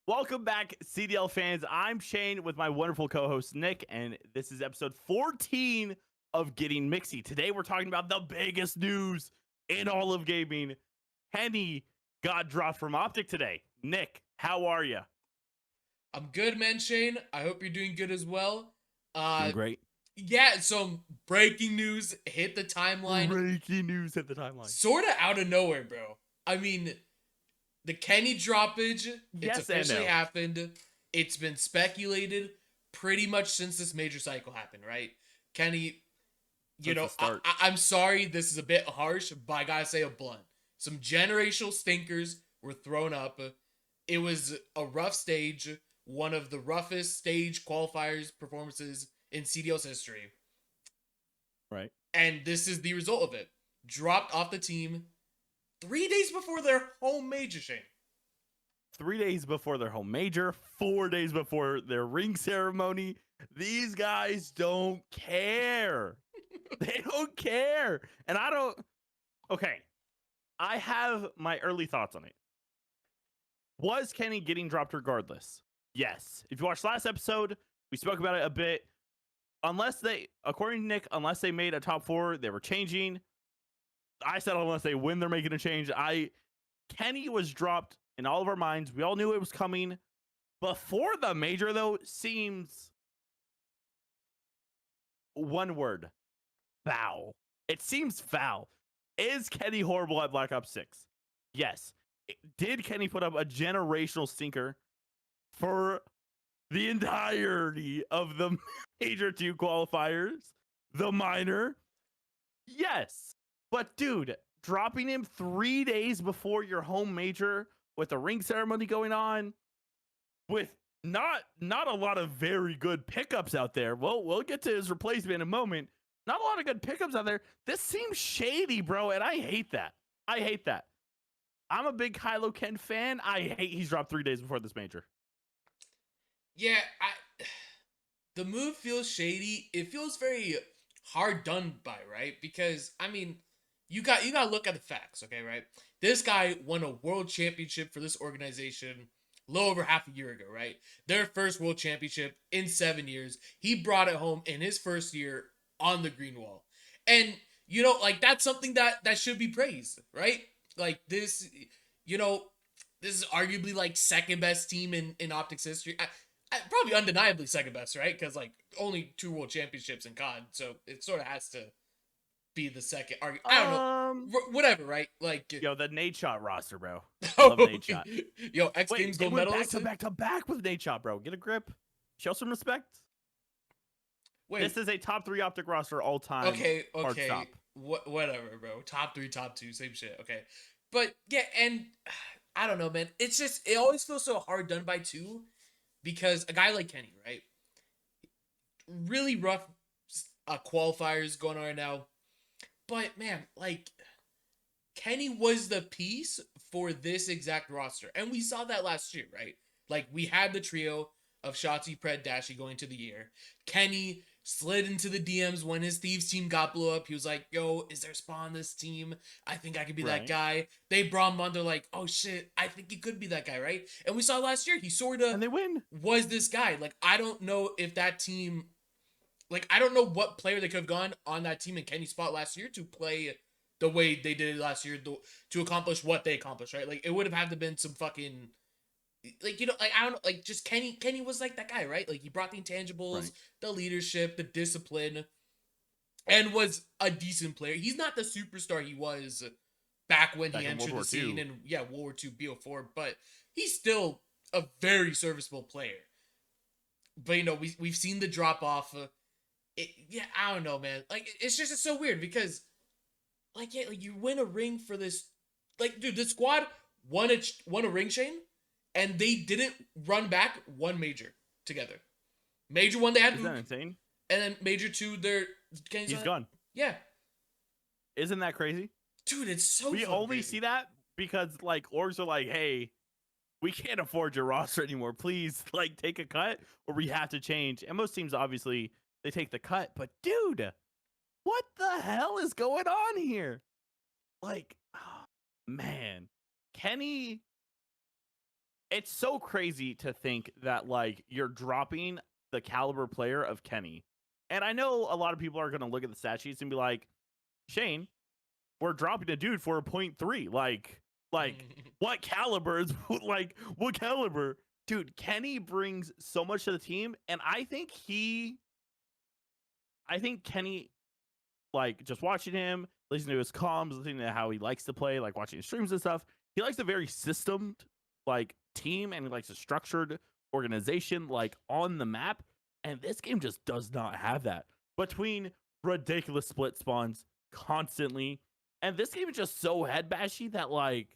Welcome back, CDL fans. I'm Shane with my wonderful co-host Nick, and this is episode 14 of Getting Mixy. Today we're talking about the biggest news in all of gaming. Kenny got dropped from OpTic today. Nick, how are you? I'm good, man, Shane. I hope you're doing good as well. Doing great. Yeah, some breaking news hit the timeline, Breaking news at the timeline. sort of out of nowhere, bro. I mean, the Kenny droppage, it's Yes and officially no. happened. It's been speculated pretty much since this major cycle happened, right? Kenny, Since the start. I'm sorry, this is a bit harsh, but I gotta say it blunt. Some generational stinkers were thrown up. It was a rough stage, one of the roughest stage qualifiers performances in CDL's history. Right. And this is the result of it. Dropped off the team 3 days before their home major, Shane. 3 days before their home major, 4 days before their ring ceremony. These guys don't care. They don't care. And I don't. Okay. I have my early thoughts on it. Was Kenny getting dropped regardless? Yes. If you watched last episode, we spoke about it a bit. According to Nick, unless they made a top 4, they were changing. I said unless they win, they're making a change. Kenny was dropped in all of our minds. We all knew it was coming. Before the major, though, seems one word. Foul. It seems foul. Is Kenny horrible at Black Ops 6? Yes. Did Kenny put up a generational stinker for the entirety of the Major 2 qualifiers? The minor? Yes. But dude, dropping him 3 days before your home major with a ring ceremony going on, with not a lot of very good pickups out there. Well, we'll get to his replacement in a moment. Not a lot of good pickups out there. This seems shady, bro, and I hate that. I hate that. I'm a big KuavoKenny fan. I hate he's dropped 3 days before this major. Yeah, the move feels shady. It feels very hard done by, right? Because I mean, you got to look at the facts, okay, right? This guy won a world championship for this organization a little over half a year ago, right? Their first world championship in 7 years. He brought it home in his first year on the green wall. And like that's something that should be praised, right? Like this, this is arguably like second best team in OpTic's history. Probably undeniably second best, right? Because like only 2 world championships in COD, so it sort of has to be the second. I don't know, whatever, right? Like, Yo, the Nate Shot roster, bro. oh, Love Nate Shot. Yo, X Wait, Games they gold went medalist. back to back with Nate Shot, bro. Get a grip. Show some respect. Wait, This is a top 3 OpTic roster all time. okay, Hard stop. whatever, bro. Top 3, top 2, same shit. Okay, but yeah, and I don't know, man. It's just it always feels so hard done by too, because a guy like Kenny, right? Really rough qualifiers going on right now. But man, like Kenny was the piece for this exact roster. And we saw that last year, right? Like we had the trio of Shotzzy, Pred, Dashy going to the year. Kenny slid into the DMs when his Thieves team got blew up. He was like, yo, is there spawn on this team? I think I could be that guy. They brought him on. They're like, oh shit, I think he could be that guy, right? And we saw last year, he sort of And they win. was this guy. Like, I don't know if that team I don't know what player they could have gone on that team in Kenny's spot last year to play the way they did it last year to accomplish what they accomplished, right? Like, it would have had to been some fucking, like, I don't know, like, just Kenny was like that guy, right? Like, he brought the intangibles, Right. the leadership, the discipline, and was a decent player. He's not the superstar he was back when he entered the scene in, World War II BO4, but he's still a very serviceable player. But, we've seen the drop-off. I don't know, man. Like, it's so weird because, like, yeah, like you win a ring for this. Like, dude, the squad won a ring, Shane, and they didn't run back one major together. Major 1, they had Isn't that insane? And then Major 2, he's gone. Yeah. Isn't that crazy? Dude, it's so We only crazy. see that because, like, orgs are like, hey, we can't afford your roster anymore. Please, like, take a cut or we have to change. And most teams, obviously, they take the cut. But, dude, what the hell is going on here? Like, oh, man. Kenny it's so crazy to think that like you're dropping the caliber player of Kenny. And I know a lot of people are going to look at the stat sheets and be like, Shane, we're dropping a dude for a 0.3. Like what caliber is like what caliber? Dude, Kenny brings so much to the team, and I think Kenny, like just watching him, listening to his comms, listening to how he likes to play, like watching his streams and stuff, he likes a very systemed like team, and he likes a structured organization like on the map. And this game just does not have that. Between ridiculous split spawns constantly, and this game is just so head bashy that like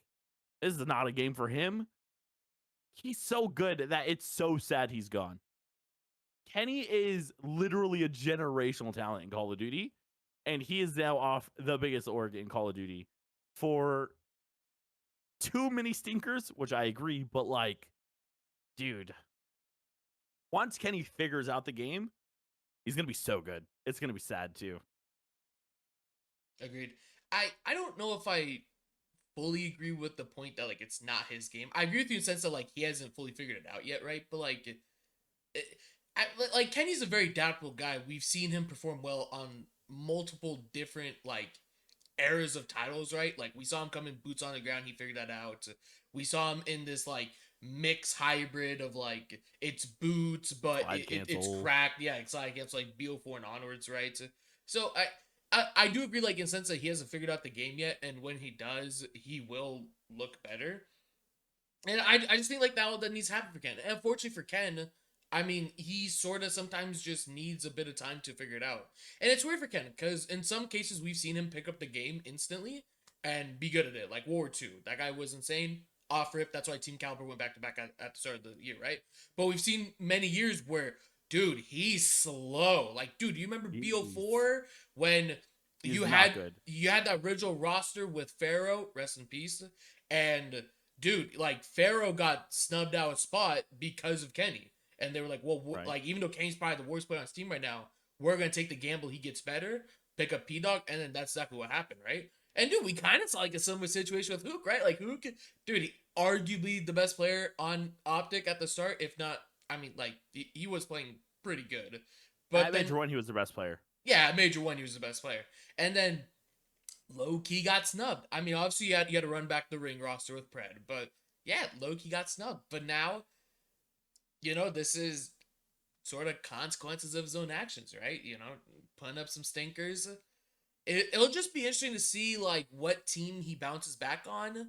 this is not a game for him. He's so good that it's so sad he's gone. Kenny is literally a generational talent in Call of Duty, and he is now off the biggest org in Call of Duty for too many stinkers, which I agree, but like, dude, once Kenny figures out the game, he's gonna be so good. It's gonna be sad too. Agreed. I don't know if I fully agree with the point that like it's not his game. I agree with you in the sense that like he hasn't fully figured it out yet, right? But like, like Kenny's a very adaptable guy. We've seen him perform well on multiple different like eras of titles, right? Like we saw him come in boots on the ground, he figured that out. We saw him in this like mix hybrid of like it's boots, but it's cracked. Yeah, it's like BO4 and onwards, right? So I do agree, like in the sense that he hasn't figured out the game yet, and when he does, he will look better. And I just think like that needs to happen for Ken. And unfortunately for Ken, I mean, he sort of sometimes just needs a bit of time to figure it out. And it's weird for Ken, because in some cases we've seen him pick up the game instantly and be good at it. Like War 2, that guy was insane. Off rip, that's why Team Caliber went back to back at the start of the year, right? But we've seen many years where, dude, he's slow. Like, dude, you remember BO4 when you had that original roster with Pharaoh, rest in peace, and dude, like Pharaoh got snubbed out a spot because of Kenny. And they were like, well, like, even though Kenny's probably the worst player on his team right now, we're going to take the gamble he gets better, pick up P-Dog, and then that's exactly what happened, right? And, dude, we kind of saw, like, a similar situation with Hook, right? Like, Hook, dude, arguably the best player on OpTic at the start, if not, I mean, like, he was playing pretty good. But at Major 1, he was the best player. Yeah, at Major 1, he was the best player. And then, low-key got snubbed. I mean, obviously, you had to run back the ring roster with Pred, but, yeah, low-key got snubbed. But now, you know, this is sort of consequences of his own actions, right? You know, putting up some stinkers. It'll just be interesting to see, like, what team he bounces back on.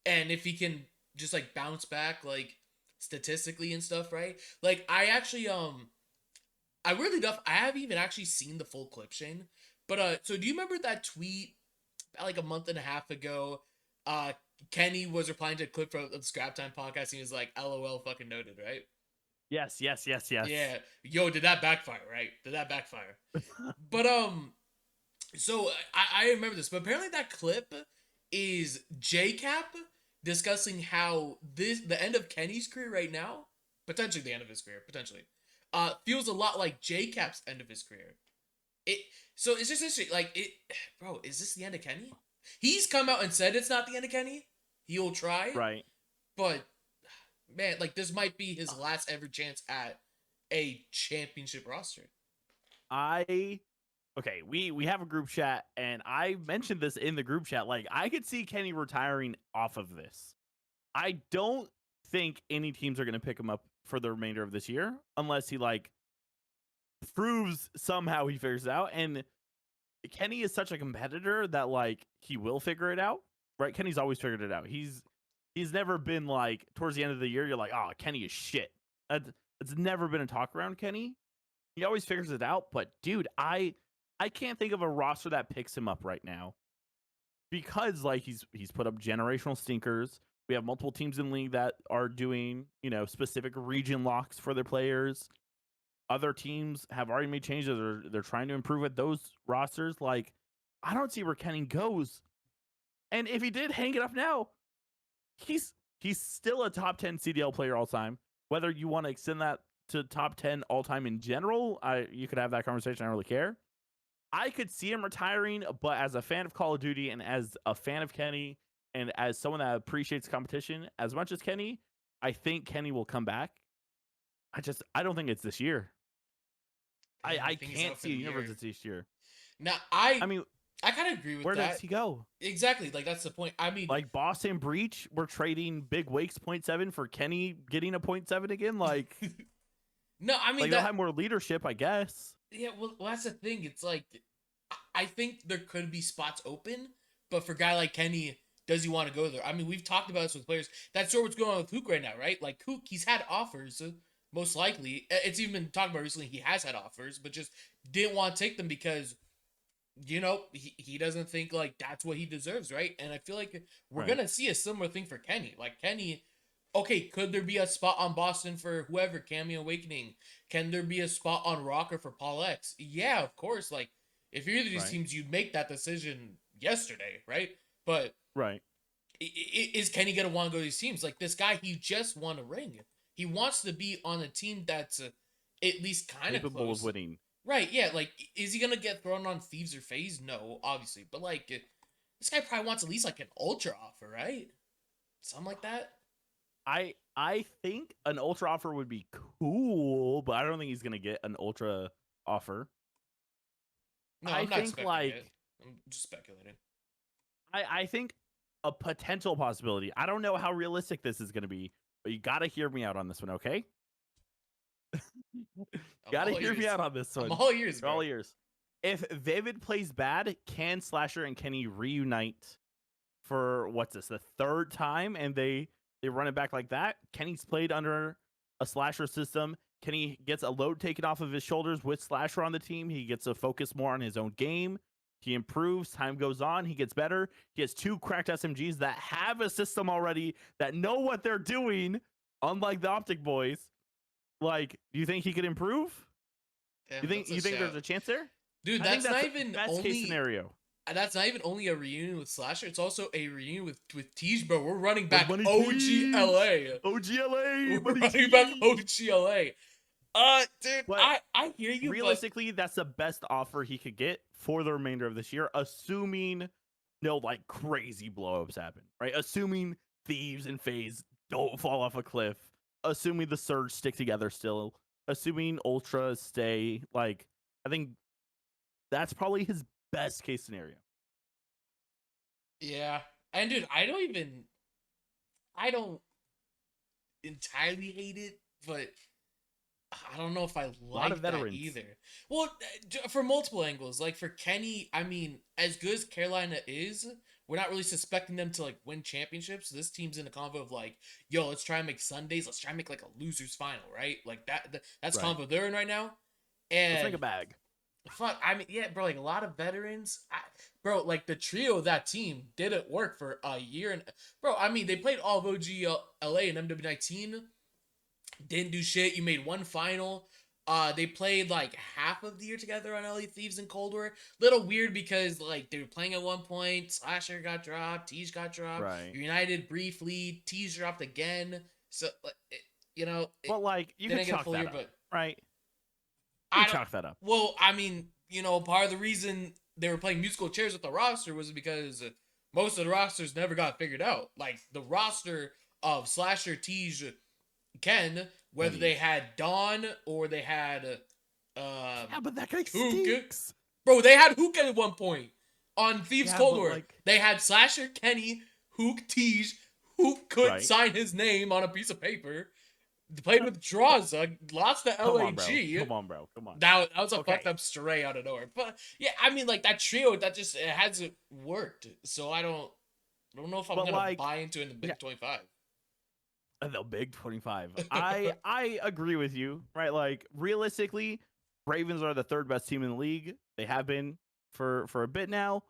And if he can just, like, bounce back, like, statistically and stuff, right? Like, I actually, I really don't, I haven't even actually seen the full clip, Shane. But, so do you remember that tweet, like, a month and a half ago? Kenny was replying to a clip from the Scrap Time podcast, and he was like, LOL fucking noted, right? Yes. Yeah. Yo, did that backfire, right? Did that backfire? But, so I remember this, but apparently that clip is JKap discussing how the end of Kenny's career right now, potentially the end of his career, feels a lot like JKap's end of his career. So it's just interesting, like, bro, is this the end of Kenny? He's come out and said it's not the end of Kenny. He'll try. Right. But, man, like, this might be his last ever chance at a championship roster. Okay, we have a group chat, and I mentioned this in the group chat. Like, I could see Kenny retiring off of this. I don't think any teams are going to pick him up for the remainder of this year unless he, like, proves somehow he figures it out. And Kenny is such a competitor that, like, he will figure it out, right? Kenny's always figured it out. He's never been, like, towards the end of the year, you're like, oh, Kenny is shit. It's never been a talk around Kenny. He always figures it out. But, dude, I can't think of a roster that picks him up right now because, like, he's put up generational stinkers. We have multiple teams in the league that are doing, you know, specific region locks for their players. Other teams have already made changes. They're trying to improve at those rosters. Like, I don't see where Kenny goes. And if he did hang it up now, he's still a top 10 CDL player all time. Whether you want to extend that to top 10 all time in general, you could have that conversation. I don't really care. I could see him retiring, but as a fan of Call of Duty and as a fan of Kenny and as someone that appreciates competition as much as Kenny, I think Kenny will come back. I don't think it's this year. Damn, I you think he's can't out for see a the universe year? that's this year. Now, I mean, I kind of agree with where does that. he go? Exactly, like that's the point. I mean, Like Boston Breach, we're trading Big Wake's 0.7 for Kenny getting a 0.7 again. Like, no, I mean like they'll that. have more leadership, I guess. Yeah, well, that's the thing. It's like, I think there could be spots open, but for a guy like Kenny, does he want to go there? I mean, we've talked about this with players. That's sort of what's going on with Hook right now, right? Like Hook, he's had offers, most likely. It's even been talked about recently. He has had offers, but just didn't want to take them because, he doesn't think like that's what he deserves, right? And I feel like we're Right. gonna see a similar thing for Kenny. Like Kenny, okay, could there be a spot on Boston for whoever, Cameo Awakening? Can there be a spot on ROKKR for Paul X? Yeah, of course. Like, if you're either of these Right. teams, you'd make that decision yesterday, right? But Right. is Kenny gonna want to go to these teams? Like this guy, he just won a ring. He wants to be on a team that's at least kind of Capable close. of winning. Right? Yeah. Like, is he gonna get thrown on Thieves or FaZe? No, obviously. But like, this guy probably wants at least like an ultra offer, right? Something like that. I think an ultra offer would be cool, but I don't think he's gonna get an ultra offer. No, I I'm not think expecting like it. I'm just speculating. I think a potential possibility. I don't know how realistic this is gonna be, but you gotta hear me out on this one, okay? I'm Gotta all hear me ears. out on this one. I'm all ears, bro. All ears. If Vivid plays bad, can Slasher and Kenny reunite for what's this, the third time, and they run it back like that? Kenny's played under a Slasher system. Kenny gets a load taken off of his shoulders with Slasher on the team. He gets to focus more on his own game. He improves. Time goes on. He gets better. He has 2 cracked SMGs that have a system already that know what they're doing, unlike the OpTic boys. Like, do you think he could improve? Damn, You think there's a chance there? Dude, I that's think not the even best only case scenario. that's not even only a reunion with Slasher. It's also a reunion with Teej, bro. We're running back Money OGLA. OGLA. We're Money running back Tees. OGLA. Dude, But I hear you. realistically, that's the best offer he could get for the remainder of this year, assuming no like crazy blowups happen, right? Assuming Thieves and FaZe don't fall off a cliff, assuming the Surge stick together still, assuming Ultras stay. Like, I think that's probably his best case scenario. Yeah, and dude, I don't entirely hate it, but I don't know if I Lot of like that veterans. either. Well, for multiple angles, like for Kenny, I mean, as good as Carolina is, we're not really suspecting them to like win championships. This team's in a convo of like, yo, let's try and make Sundays. Let's try and make like a losers final, right? Like that's Right. convo they're in right now. Let's And make a bag. fuck, I mean, yeah, bro, like a lot of veterans, bro, like the trio of that team didn't work for a year, and bro, I mean, they played all of OG LA and MW19, didn't do shit. You made one final. They played like half of the year together on LA Thieves and Cold War. Little weird because like they were playing at one point. Slasher got dropped. Teej got dropped. Right. United briefly. Teej dropped again. So But like, you they can didn't get a chalk full that year, up, but right? I You don't. chalk that up. Well, I mean, part of the reason they were playing musical chairs with the roster was because most of the rosters never got figured out. Like the roster of Slasher, Teej, Ken, whether they had Dawn or they had Yeah, but that guy Hook. stinks. Bro, they had Hook at one point on Thieves Yeah, Cold but, War. like- They had Slasher, Kenny, Hook, Teej. Hook couldn't Right. sign his name on a piece of paper. Played with Draza, lost to LAG. Come on, bro. Come on. That was a Okay. fucked up stray out of nowhere. But yeah, I mean, like that trio, that just it hasn't worked. So I don't know if I'm But, gonna like, buy into it in the Big 25. The Big 25. I agree with you, right? Like, realistically, Ravens are the 3rd best team in the league. They have been for a bit now.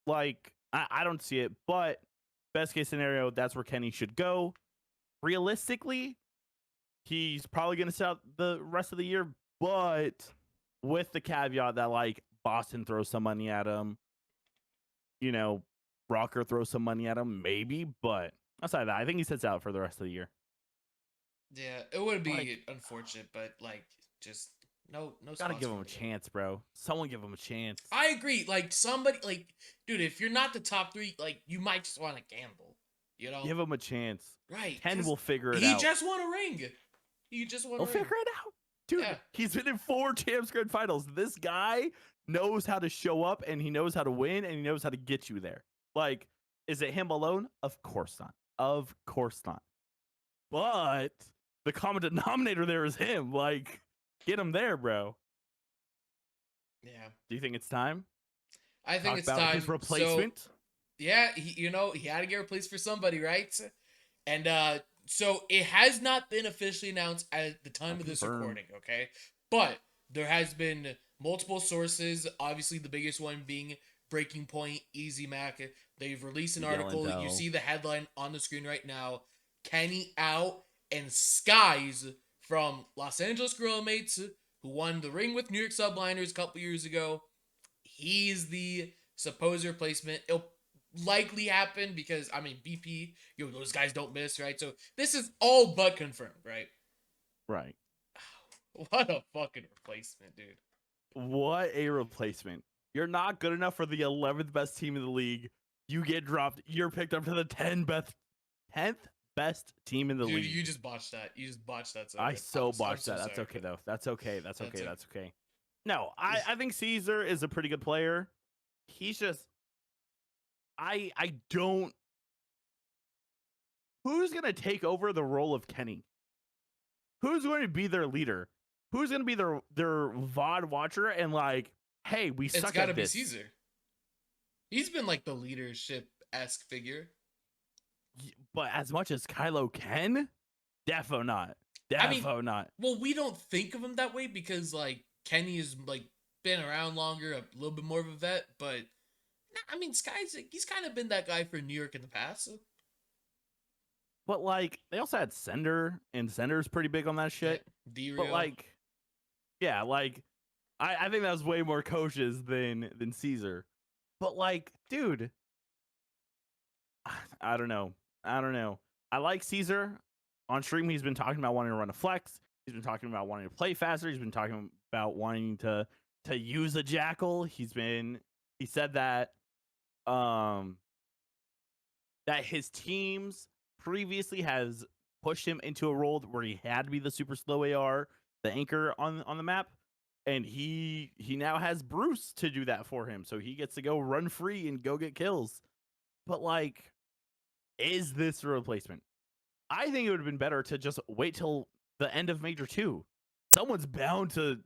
Like, I don't see it, but best case scenario, that's where Kenny should go. Realistically, he's probably going to sit out the rest of the year, but with the caveat that, like, Boston throws some money at him, ROKKR throws some money at him, maybe, but outside of that, I think he sits out for the rest of the year. Yeah, it would be Like- unfortunate, but like just no Gotta spots give for him a me. chance, bro. Someone give him a chance. I agree. Like somebody, like dude, if you're not the top 3, like you might just want to gamble. You know, Give him a chance. right? Ken will figure it He out. just won a ring. He just won He'll a ring. figure it out. Dude, Yeah. he's been in 4 Champs Grand Finals. This guy knows how to show up, and he knows how to win, and he knows how to get you there. Like, is it him alone? Of course not. Of course not. But the common denominator there is him. Like, get him there, bro. Yeah. Do you think it's time? I think Talk it's about time. his replacement. So, yeah, he had to get replaced for somebody, right? And so it has not been officially announced at the time of this Confirmed. recording, okay? But there has been multiple sources, obviously the biggest one being Breaking Point, Easy Mac. They've released an Miguel article. You Angel. see the headline on the screen right now. Kenny out and Skyz from Los Angeles Gorilla Mates, who won the ring with New York Subliners a couple years ago. He's the supposed replacement. It'll likely happen because, I mean, BP, those guys don't miss, right? So this is all but confirmed, right? Right. What a fucking replacement, dude. What a replacement. You're not good enough for the 11th best team in the league. You get dropped. You're picked up to the 10th best team in the Dude, league. you just botched that. You just botched that. I so I'm botched so that. That's sorry. okay, though. That's okay. That's That's okay. okay. That's okay. No, I think Caesar is a pretty good player. He's just... I don't... Who's going to take over the role of Kenny? Who's going to be their leader? Who's going to be their VOD watcher and like, hey, we suck at this? It's got to be Caesar. He's been like the leadership-esque figure. But as much as Kylo can? Defo not. Not. Well, we don't think of him that way because like Kenny has like been around longer, a little bit more of a vet, but I mean, Skyz, he's kind of been that guy for New York in the past. But like, they also had Sender, and Sender's pretty big on that shit. Yeah, but like, yeah, like, I think that was way more coaches than Caesar. But like, dude, I don't know. I like Caesar. On stream, he's been talking about wanting to run a flex. He's been talking about wanting to play faster. He's been talking about wanting to use a jackal. He said that that his teams previously has pushed him into a role where he had to be the super slow AR, the anchor on the map, and he now has Bruce to do that for him, so he gets to go run free and go get kills. But like, is this a replacement? I think it would have been better to just wait till the end of Major 2. Someone's bound to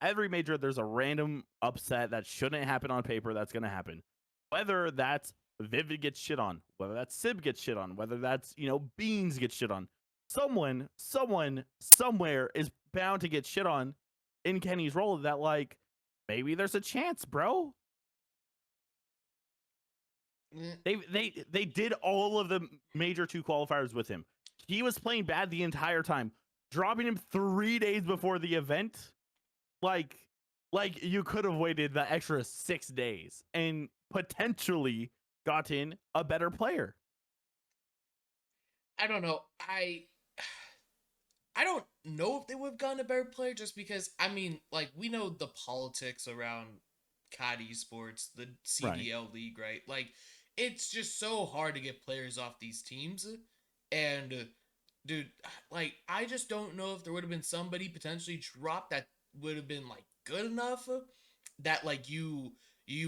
every major. There's a random upset that shouldn't happen on paper that's going to happen. Whether that's Vivid gets shit on, whether that's Sib gets shit on, whether that's, Beans gets shit on. Someone, somewhere is bound to get shit on in Kenny's role that, like, maybe there's a chance, bro. They did all of the Major 2 qualifiers with him. He was playing bad the entire time, dropping him 3 days before the event. Like you could have waited the extra 6 days and potentially gotten a better player. I don't know. I don't know if they would have gotten a better player just because, I mean, like, we know the politics around COD Esports, the CDL league, right? Like, it's just so hard to get players off these teams. And, dude, like, I just don't know if there would have been somebody potentially dropped that would have been, like, good enough that, like, you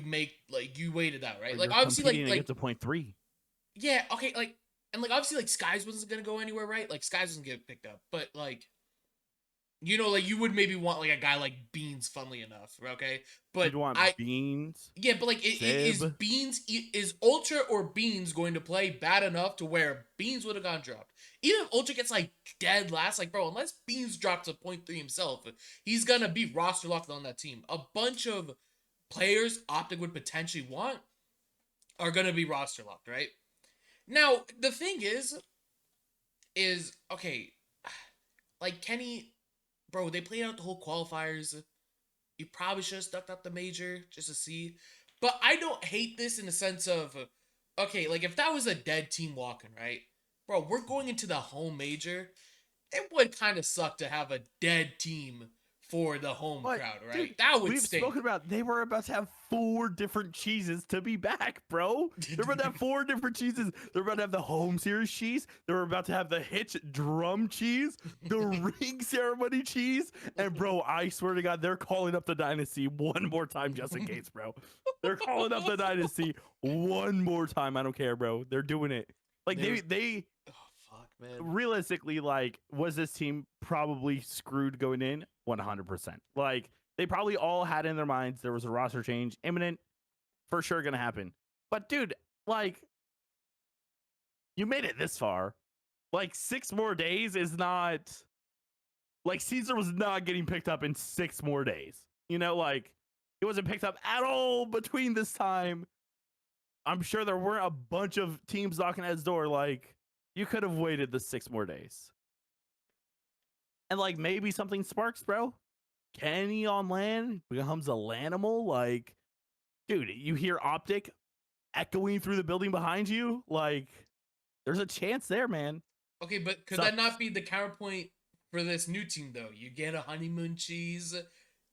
make, like, you waited out, right? Like, obviously, like, it's a 0.3. Yeah, okay, like, and, like, obviously, like, Skyz wasn't gonna go anywhere, right? Like, Skyz wasn't gonna get picked up, but, like, like, you would maybe want, like, a guy like Beans, funnily enough, okay? But you'd want Beans? Yeah, but, like, is Beans, is Ultra or Beans going to play bad enough to where Beans would have gotten dropped? Even if Ultra gets, like, dead last, like, bro, unless Beans drops a 0.3 himself, he's gonna be roster locked on that team. A bunch of players OpTic would potentially want are gonna be roster locked, right? Now, the thing is, okay, like, Kenny, bro, they played out the whole qualifiers. You probably should have stuck out the major just to see. But I don't hate this in the sense of, okay, like, if that was a dead team walking, right? Bro, we're going into the home major. It would kind of suck to have a dead team for the home But, crowd, right? dude, That would we've stink. spoken about they were about to have 4 different cheeses to be back, bro. They're about to have 4 different cheeses. They're about to have the home series cheese. They were about to have the Hitch drum cheese, the ring ceremony cheese, and bro, I swear to God, they're calling up the dynasty one more time just in case, bro. They're calling up the dynasty one more time. I don't care, bro. They're doing it. Like they Oh fuck, man. realistically, like, was this team probably screwed going in? 100%. Like, they probably all had in their minds there was a roster change imminent, for sure gonna happen. But dude, like, you made it this far. Like, 6 more days is not like Caesar was not getting picked up in 6 more days. You know, like, he wasn't picked up at all between this time. I'm sure there weren't a bunch of teams knocking at his door. Like, you could have waited the 6 more days. And like maybe something sparks, bro. Kenny on land becomes a Lanimal. Like, dude, you hear OpTic echoing through the building behind you. Like, there's a chance there, man. Okay, but could So- that not be the counterpoint for this new team though? You get a honeymoon cheese,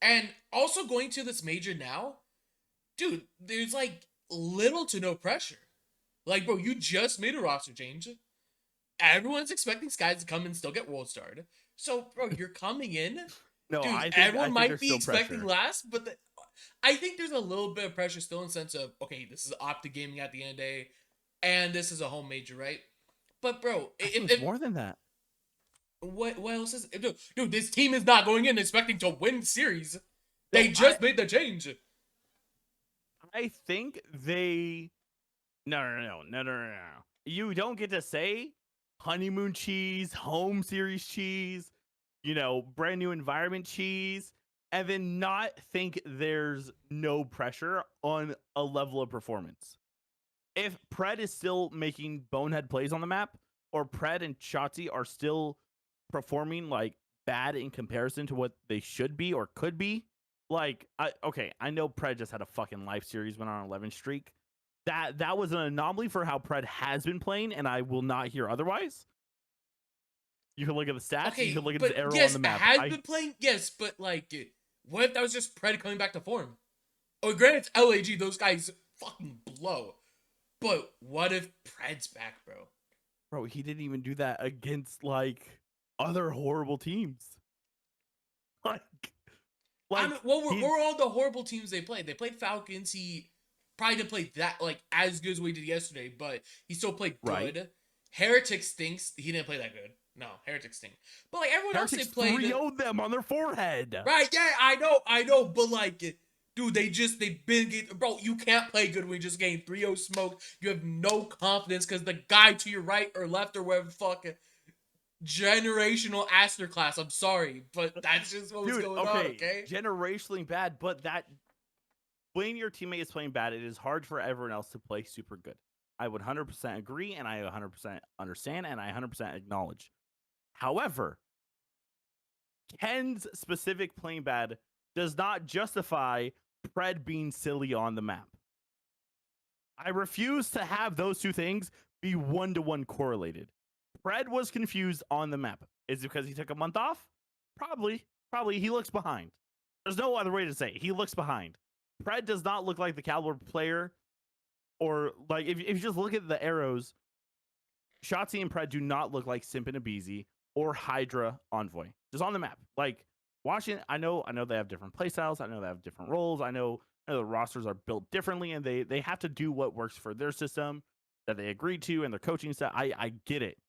and also going to this major now, dude. There's like little to no pressure. Like, bro, you just made a roster change. Everyone's expecting Skyz to come and still get world starred. So, bro, you're coming in. No, Dude, I think everyone might there's be still expecting pressure. last, but I think there's a little bit of pressure still in the sense of, okay, this is OpTic Gaming at the end of the day, and this is a home major, right? But bro, I think it's more than that. what else is dude? This team is not going in expecting to win series. They No, just made the change. I think they. No. You don't get to say honeymoon cheese, home series cheese, you know, brand new environment cheese, and then not think there's no pressure on a level of performance. If Pred is still making bonehead plays on the map, or Pred and Shotzzy are still performing like bad in comparison to what they should be or could be, like, I know Pred just had a fucking life series, went on an 11 streak. That was an anomaly for how Pred has been playing, and I will not hear otherwise. You can look at the stats. Okay, You can look at but his arrow yes, on the map. has been playing. Yes, but like, what if that was just Pred coming back to form? Oh, granted, it's LAG. Those guys fucking blow. But what if Pred's back, bro? Bro, he didn't even do that against like other horrible teams. I mean, what were all the horrible teams they played? They played Falcons. He probably didn't play that like as good as we did yesterday, but he still played good. Right. Heretics stinks. He didn't play that good. No, Heretics stink. But like everyone else, they played 3-0'd them on their forehead. right. Yeah, I know. But like, dude, they've been getting, bro. You can't play good when you just getting 3-0 smoke. You have no confidence because the guy to your right or left or whatever the fuck. Generational Aster class. I'm sorry, but that's just what was going on. Okay, generationally bad, but that when your teammate is playing bad, it is hard for everyone else to play super good. I would 100% agree, and I 100% understand, and I 100% acknowledge. However, Ken's specific playing bad does not justify Pred being silly on the map. I refuse to have those two things be one-to-one correlated. Pred was confused on the map. Is it because he took a month off? Probably. He looks behind. There's no other way to say it. He looks behind. Pred does not look like the caliber player, or like if you just look at the arrows, Shotzzy and Pred do not look like Simp and aBeZy or HyDra Envoy. Just on the map. Like, watching, I know they have different playstyles. I know they have different roles. I know the rosters are built differently, and they have to do what works for their system that they agreed to and their coaching staff. I get it.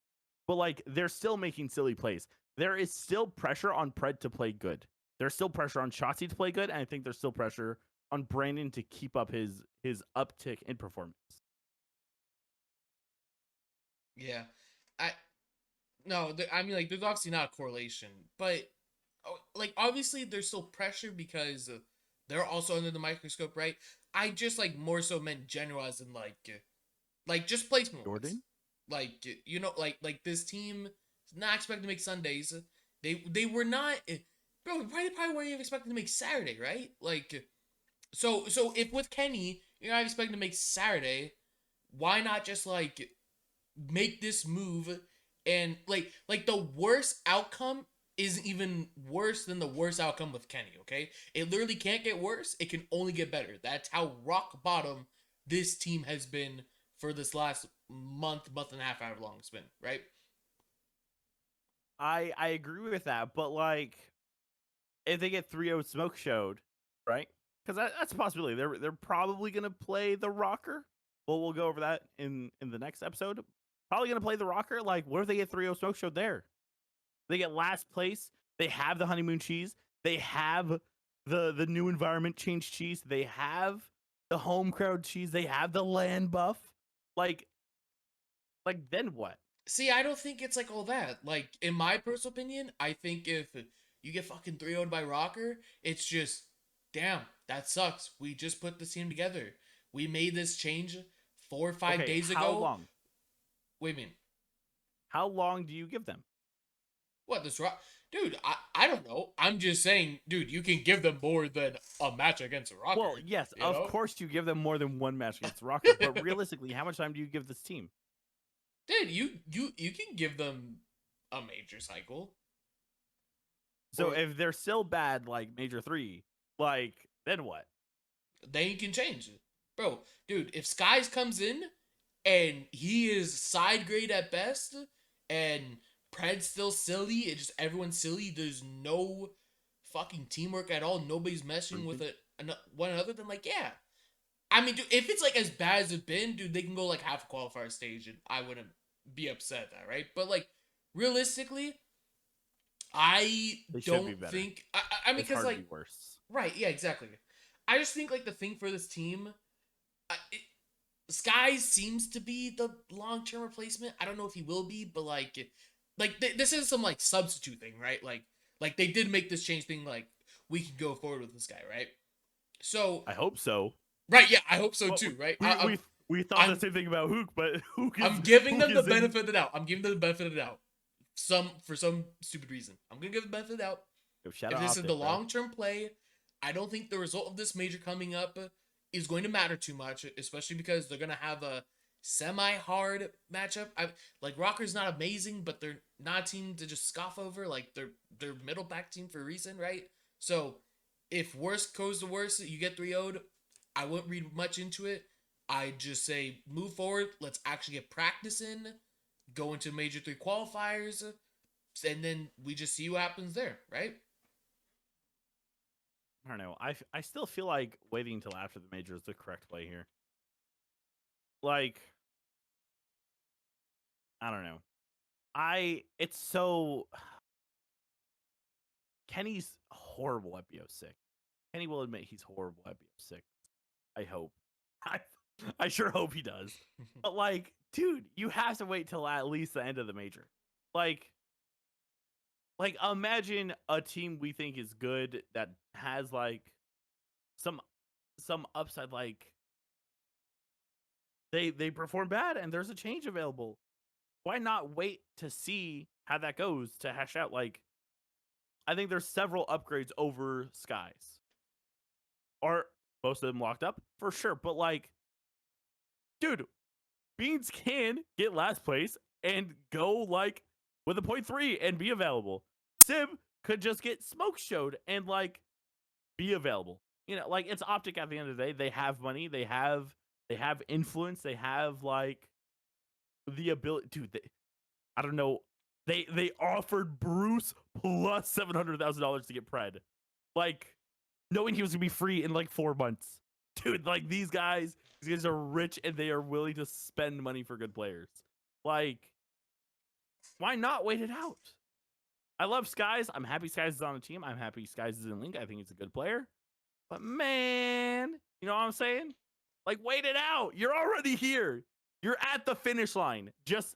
But like, they're still making silly plays. There is still pressure on Pred to play good. There's still pressure on Shotzzy to play good, and I think there's still pressure on Brandon to keep up his uptick in performance. yeah, I mean, like, there's obviously not a correlation, but like, obviously there's still pressure because they're also under the microscope, right? I just like more so meant general as in like just placement. Jordan? Like, you know, like this team is not expecting to make Sundays. They were not, bro. They probably weren't even expecting to make Saturday, right? Like, so if with Kenny you're not expecting to make Saturday, why not just like make this move and like the worst outcome isn't even worse than the worst outcome with Kenny, okay? It literally can't get worse. It can only get better. That's how rock bottom this team has been for this last month and a half, however long it's been, right? I agree with that, but like if they get 3-0 smoke showed, right? Because that's a possibility. They're probably gonna play the ROKKR. Well, we'll go over that in the next episode. Probably gonna play the ROKKR. Like, what if they get 3-0 smoke showed there? They get last place. They have the honeymoon cheese. They have the new environment change cheese. They have the home crowd cheese. They have the land buff. Like then what? See, I don't think it's like all that. Like, in my personal opinion, I think if you get fucking 3-0'd by ROKKR, it's just, damn, that sucks. We just put this team together. We made this change 4 or 5 days ago. How long? Wait a minute. How long do you give them? What, this rock? Dude, I don't know. I'm just saying, dude, you can give them more than a match against a ROKKR. Well, yes, of know? course you give them more than one match against ROKKR, but realistically, how much time do you give this team? Dude, you can give them a major cycle. So if they're still bad, like Major 3, like, then what? Then you can change it. Bro, dude, if Skyz comes in and he is side grade at best and Pred's still silly and just everyone's silly, there's no fucking teamwork at all, nobody's messing with one another, then like, yeah. I mean, dude, if it's like as bad as it's been, dude, they can go like half a qualifier stage and I wouldn't be upset at that, right? But like, realistically, I don't think. I mean, because like, worse. Right? Yeah, exactly. I just think like the thing for this team, Skyz seems to be the long-term replacement. I don't know if he will be, but this is some like substitute thing, right? Like they did make this change thing. Like we can go forward with this guy, right? So I hope so. Right? Yeah, I hope so too. Right? We thought the same thing about Hook, but Hook is. I'm giving them the benefit of the doubt. I'm giving them the benefit of the doubt. For some stupid reason, I'm gonna give the benefit of the doubt. If this is the long-term play, I don't think the result of this major coming up is going to matter too much, especially because they're gonna have a semi-hard matchup. Like ROKKR's not amazing, but they're not a team to just scoff over. Like they're middle back team for a reason, right? So if worst goes to worst, you get 3-0'd, I wouldn't read much into it. I'd just say move forward. Let's actually get practice in, go into Major 3 qualifiers, and then we just see what happens there, right? I don't know. I still feel like waiting until after the major is the correct play here. Like, I don't know. It's so. Kenny's horrible at BO6. Kenny will admit he's horrible at BO6. I hope. I sure hope he does. But like, dude, you have to wait till at least the end of the major. Like imagine a team we think is good that has like some upside, like they perform bad and there's a change available. Why not wait to see how that goes to hash out? Like, I think there's several upgrades over Skyz. Are most of them locked up? For sure. But like, dude, Beans can get last place and go like with a 0.3 and be available. Simp could just get smoke showed and like be available. You know, like it's OpTic at the end of the day. They have money. They have influence. They have like the ability. Dude, I don't know. They offered Bruce plus $700,000 to get Pred, like knowing he was gonna be free in like 4 months. Dude, like these guys are rich and they are willing to spend money for good players. Like, why not wait it out? I love Skyz. I'm happy Skyz is on the team. I'm happy Skyz is in Link. I think he's a good player. But man, you know what I'm saying? Like, wait it out. You're already here. You're at the finish line. Just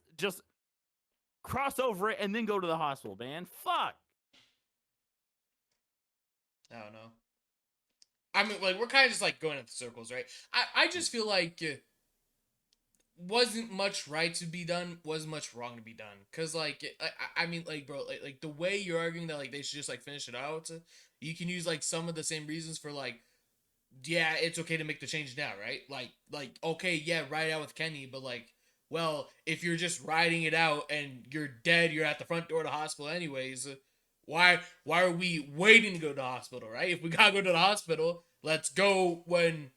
cross over it and then go to the hospital, man. Fuck. I don't know. I mean, like, we're kind of just, like, going in circles, right? I just feel like wasn't much right to be done, wasn't much wrong to be done. Because, like, I mean, like, bro, like, the way you're arguing that, like, they should just, like, finish it out, you can use, like, some of the same reasons for, like, yeah, it's okay to make the change now, right? Like, okay, yeah, ride it out with Kenny, but, like, well, if you're just riding it out and you're dead, you're at the front door of the hospital anyways, Why are we waiting to go to the hospital, right? If we gotta go to the hospital, let's go when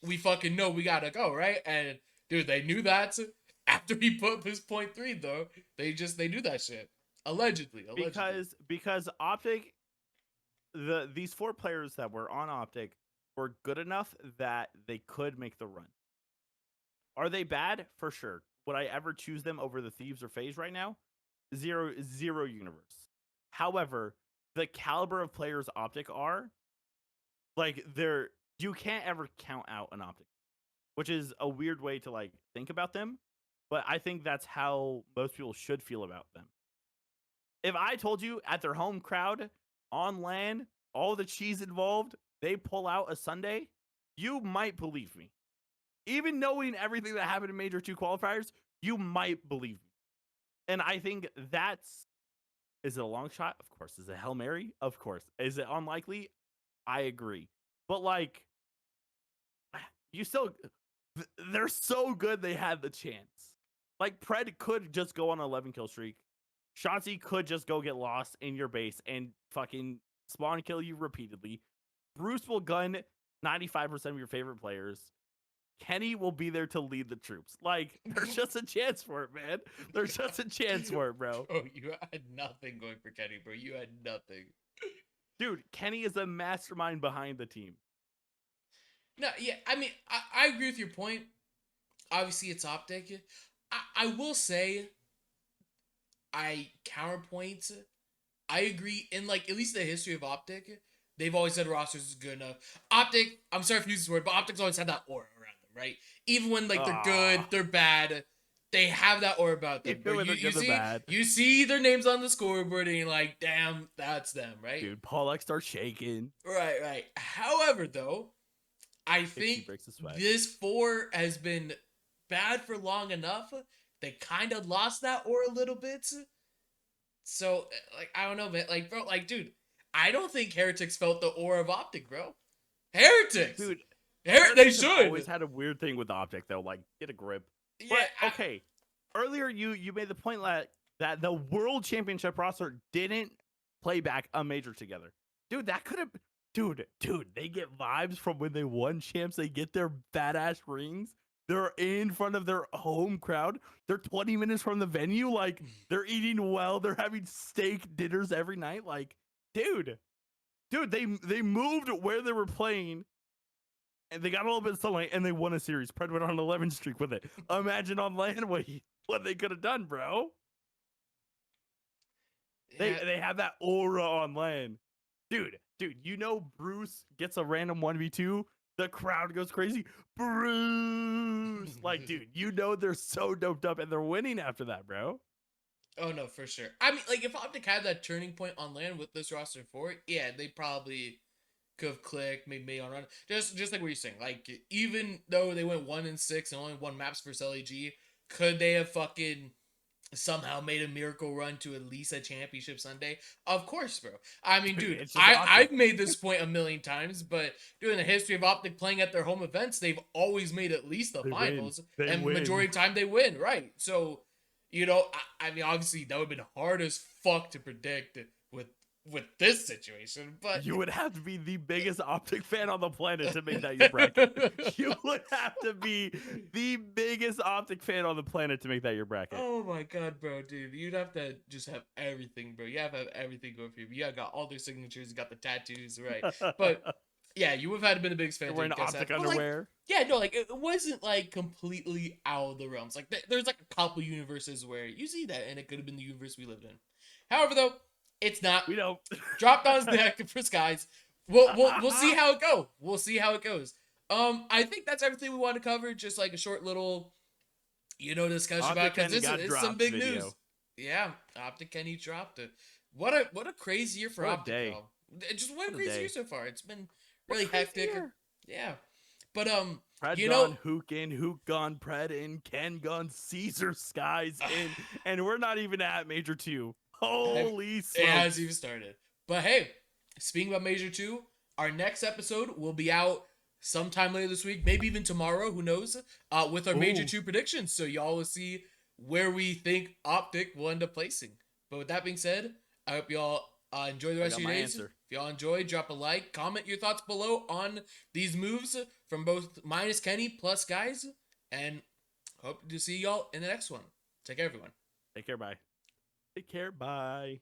we fucking know we gotta go, right? And dude, they knew that after he put up his .3 though. They knew that shit. Allegedly. Because OpTic, these 4 players that were on OpTic were good enough that they could make the run. Are they bad? For sure. Would I ever choose them over the Thieves or FaZe right now? Zero universe. However, the caliber of players OpTic are, like, you can't ever count out an OpTic, which is a weird way to like think about them, but I think that's how most people should feel about them. If I told you at their home crowd, on LAN, all the cheese involved, they pull out a Sunday, you might believe me. Even knowing everything that happened in Major 2 qualifiers, you might believe me. And I think is it a long shot? Of course. Is it a Hail Mary? Of course. Is it unlikely? I agree. But like, they're so good they had the chance. Like, Pred could just go on an 11 kill streak. Shotzzy could just go get lost in your base and fucking spawn kill you repeatedly. Bruce will gun 95% of your favorite players. Kenny will be there to lead the troops. Like, there's just a chance for it, man. There's just a chance for it, bro. Oh, you had nothing going for Kenny, bro. You had nothing. Dude, Kenny is a mastermind behind the team. No, yeah, I mean, I agree with your point. Obviously, it's OpTic. I will say, I counterpoint. I agree in, like, at least the history of OpTic, they've always said rosters is good enough. OpTic, I'm sorry for using this word, but OpTic's always had that aura around them, right? Even when, like, they're good, they're bad, they have that aura about them. You see their names on the scoreboard and you're like, damn, that's them, right? Dude, Paul X starts shaking. Right. However, though, I think this 4 has been bad for long enough. They kind of lost that aura a little bit. So, like, I don't know, man. Like, bro, like, dude, I don't think Heretics felt the aura of OpTic, bro. Heretics! Dude, they should. Always had a weird thing with OpTic, though. Like, get a grip. Yeah. But, okay. Earlier, you made the point that the World Championship roster didn't play back a major together. Dude, that could have... Dude, they get vibes from when they won champs. They get their badass rings. They're in front of their home crowd. They're 20 minutes from the venue. Like, they're eating well. They're having steak dinners every night. Like, dude, they moved where they were playing, and they got a little bit of sunlight, and they won a series. Pred went on an 11 streak with it. Imagine on LAN what they could have done, bro. Yeah. They have that aura on LAN. Dude, you know Bruce gets a random 1v2, the crowd goes crazy. Bruce! Like, dude, you know they're so doped up, and they're winning after that, bro. Oh, no, for sure. I mean, like, if OpTic had that turning point on LAN with this roster 4, yeah, they probably could have clicked, maybe on run. Just like what you're saying. Like, even though they went 1-6 and only won maps versus LEG, could they have fucking somehow made a miracle run to at least a championship Sunday? Of course, bro. I mean, dude, I've made this point a million times, but during the history of OpTic playing at their home events, they've always made at least the finals. And majority of the time they win, right? So, you know, I mean, obviously that would have been hard as fuck to predict with this situation, but you would have to be the biggest OpTic fan on the planet to make that your bracket. You would have to be the biggest OpTic fan on the planet to make that your bracket. Oh my god, bro, dude, you'd have to just have everything, bro. You have to have everything going for you. You got all their signatures, you got the tattoos, right? But yeah, you would have had to be the biggest fan. You're wearing OpTic underwear. Like, yeah, no, like it wasn't like completely out of the realms. Like there's like a couple universes where you see that, and it could have been the universe we lived in. However, though, it's not. We don't. Drop down's neck for Skyz. We'll see how it goes. We'll see how it goes. I think that's everything we want to cover. Just like a short little, discussion about, because this is some big news. Yeah, OpTic dropped it. What a crazy year for OpTic. Just what a crazy year so far. It's been really hectic. Yeah, but Pred gone, Hook in, Hook gone, Pred in, Ken gone, Caesar Skyz in, and we're not even at Major 2. Holy smokes. It hasn't even started. But hey, speaking about Major 2, our next episode will be out sometime later this week, maybe even tomorrow, who knows, with our Major 2 predictions. So y'all will see where we think OpTic will end up placing. But with that being said, I hope y'all enjoy the rest got of your my days. answer. If y'all enjoy, drop a like, comment your thoughts below on these moves from both minus Kenny plus Skyz, and hope to see y'all in the next one. Take care, everyone. Take care. Bye. Take care. Bye.